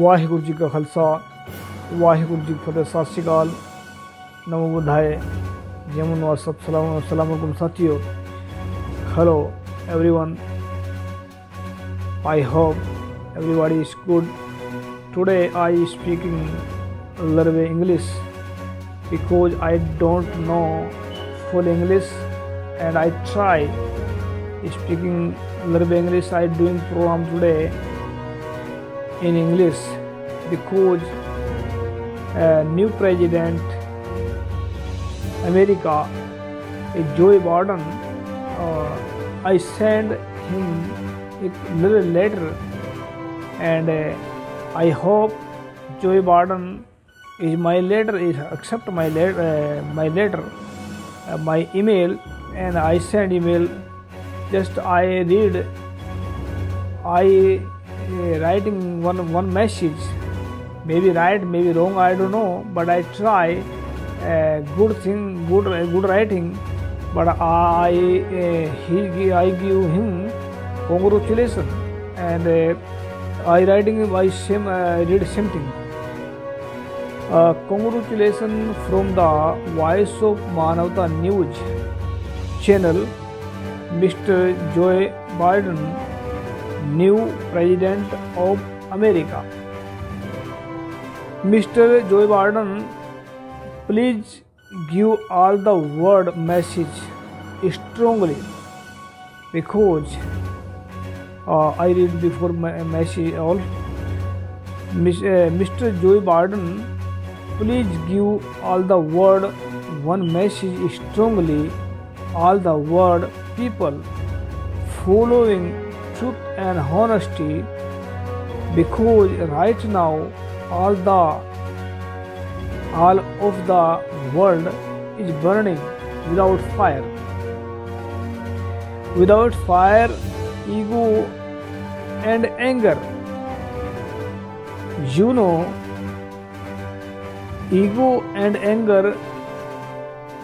वाहिगुरु जी का खालसा वाहिगुरु जी की फतेह। सत श्री अकाल, नमो बुद्धाय, जमुन वासत सलाम साथियों। Hello everyone, I hope everybody is good. Today I speaking a little bit English because I don't know full English and I try speaking a little bit English. I doing program today in English because new president America is Joe Biden. I send him a little letter and I hope Joe Biden is my letter is accept my letter, my email, and I send email. Just I read, I writing one message, maybe right, maybe wrong, I don't know, but I try good thing, good writing, but I give him congratulations and I writing I read something. Congratulations from the Voice of Manavta News channel, Mr. Joe Biden, new president of America. Mr. Joe Biden, please give all the word message strongly because I read before message all. Mr. Joe Biden, please give all the word one message strongly, all the word people following truth and honesty, because right now all of the world is burning without fire. Without fire, ego and anger. You know, ego and anger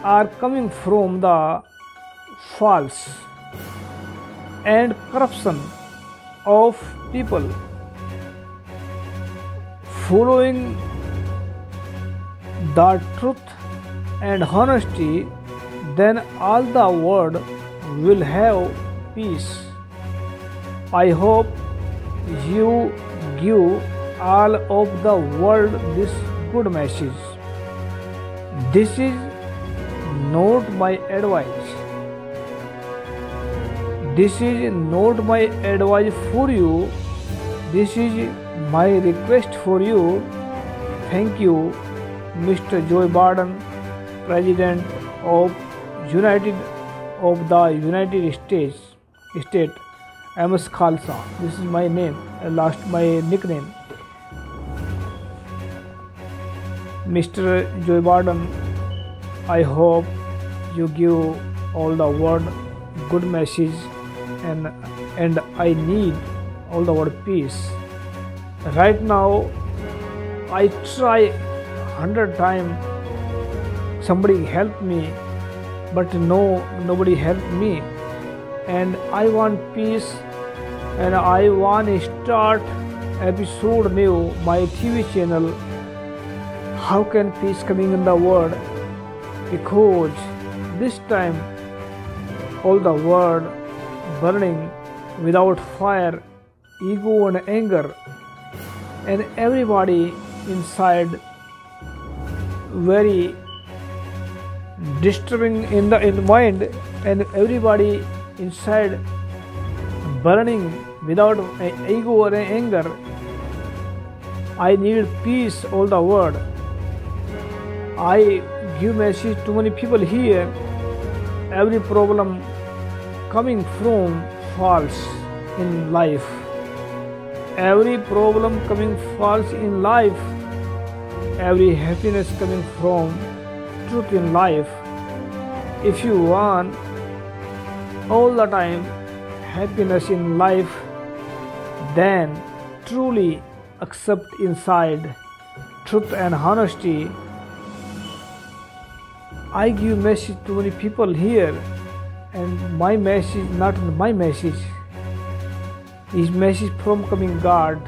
are coming from the false and corruption of people following the truth and honesty, then all the world will have peace. I hope you give all of the world this good message. This is not my advice. This is not my advice for you. This is my request for you. Thank you, Mr. Joe Biden, President of the United States. MS Khalsa. This is my name, my nickname. Mr. Joe Biden, I hope you give all the world good message, and I need all the word peace. Right now, I try 100 times. Somebody help me, but nobody helped me. And I want peace, and I want to start episode new my TV channel. How can peace coming in the world? Because this time all the world burning without fire ego and anger, and everybody inside very disturbing in the mind, and everybody inside burning without ego or anger. I need peace all the world. I give message to many people here. Every problem coming from false in life. Every problem coming false in life. Every happiness coming from truth in life. If you want all the time happiness in life, then truly accept inside truth and honesty. I give message to many people here, and my message not my message is message from coming God.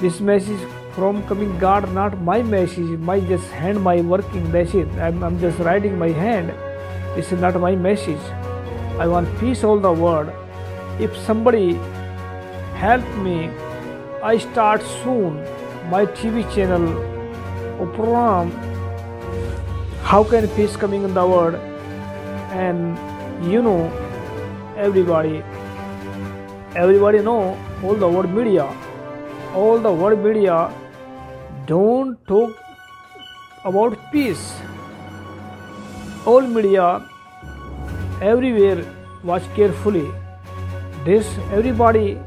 This message from coming God, not my message. My just hand my working, that's it. I'm just writing my hand. This is not my message. I want peace all the world. If somebody help me, I start soon my TV channel or program. How can peace coming in the world? And you know, everybody know all the world media. All the world media don't talk about peace. All media everywhere watch carefully. This everybody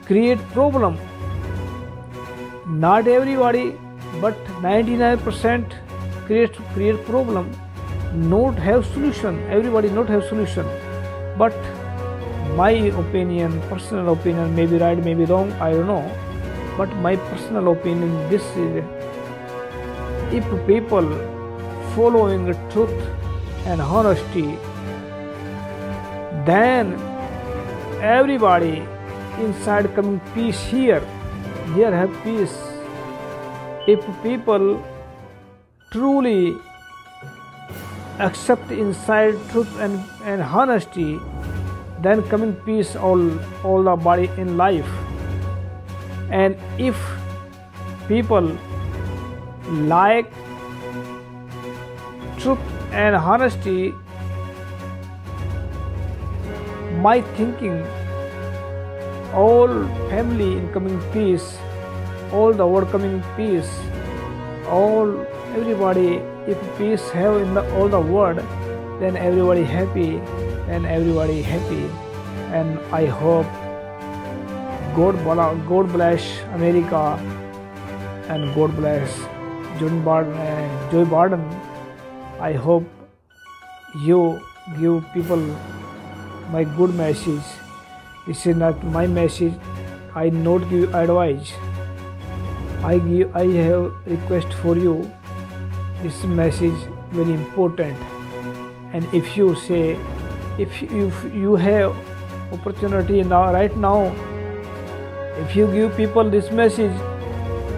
create problem. Not everybody, but 99% create problem. Not have solution. Everybody not have solution. But my opinion, personal opinion, may be right, may be wrong, I don't know. But my personal opinion, this is, if people following the truth and honesty, then everybody inside coming peace here have peace. If people truly accept inside truth and honesty, then coming peace all the body in life. And if people like truth and honesty, my thinking, all family in coming peace, all the world coming peace, everybody, if peace have in all the world, then everybody happy, and I hope God bless America, and God bless Joe Biden. I hope you give people my good message. This is not my message. I not give advice. I have request for you. This message very important. And if you say, if you have opportunity now, right now, if you give people this message,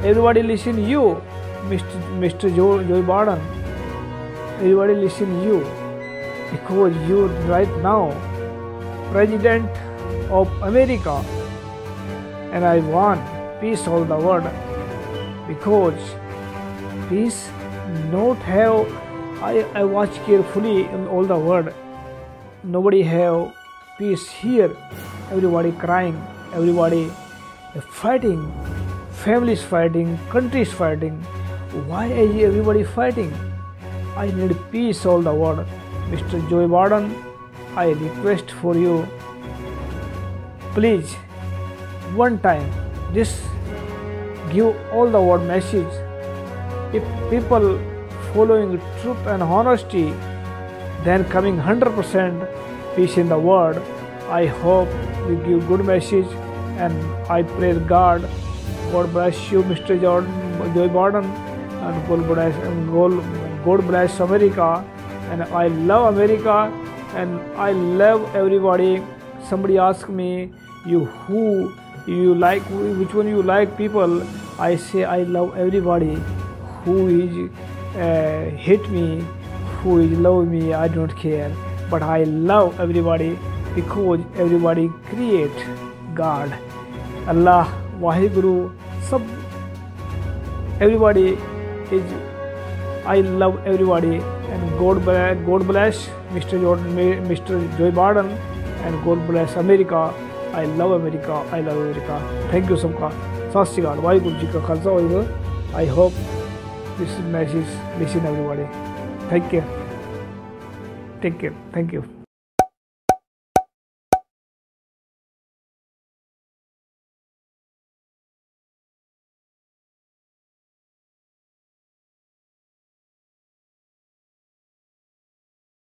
everybody listen you, Mr. Joe Biden. Everybody listen you, because you right now President of America, and I want peace all the world, because peace not have. I watch carefully in all the world. Nobody have peace here. Everybody crying. Everybody fighting. Families fighting. Countries fighting. Why is everybody fighting? I need peace all the world. Mr. Joe Biden, I request for you, please, one time, just give all the world message. If people following truth and honesty, then coming 100% peace in the world. I hope you give good message, and I pray God bless you, Mr. Joe Biden, and God bless America. And I love America, and I love everybody. Somebody asked me, who you like, which one you like people? I say I love everybody. Who is hate me, who is love me, I don't care. But I love everybody. because everybody create God. Allah Waheguru sab everybody is, I love everybody, and God bless Mr. Joe Biden, and God bless America. I love America. I love America. Thank you सबका. सत श्री अकाल. वाहिगुरु जी का Khalsa Waheguru. I hope this message listen everybody. Take care. Take care. Thank you.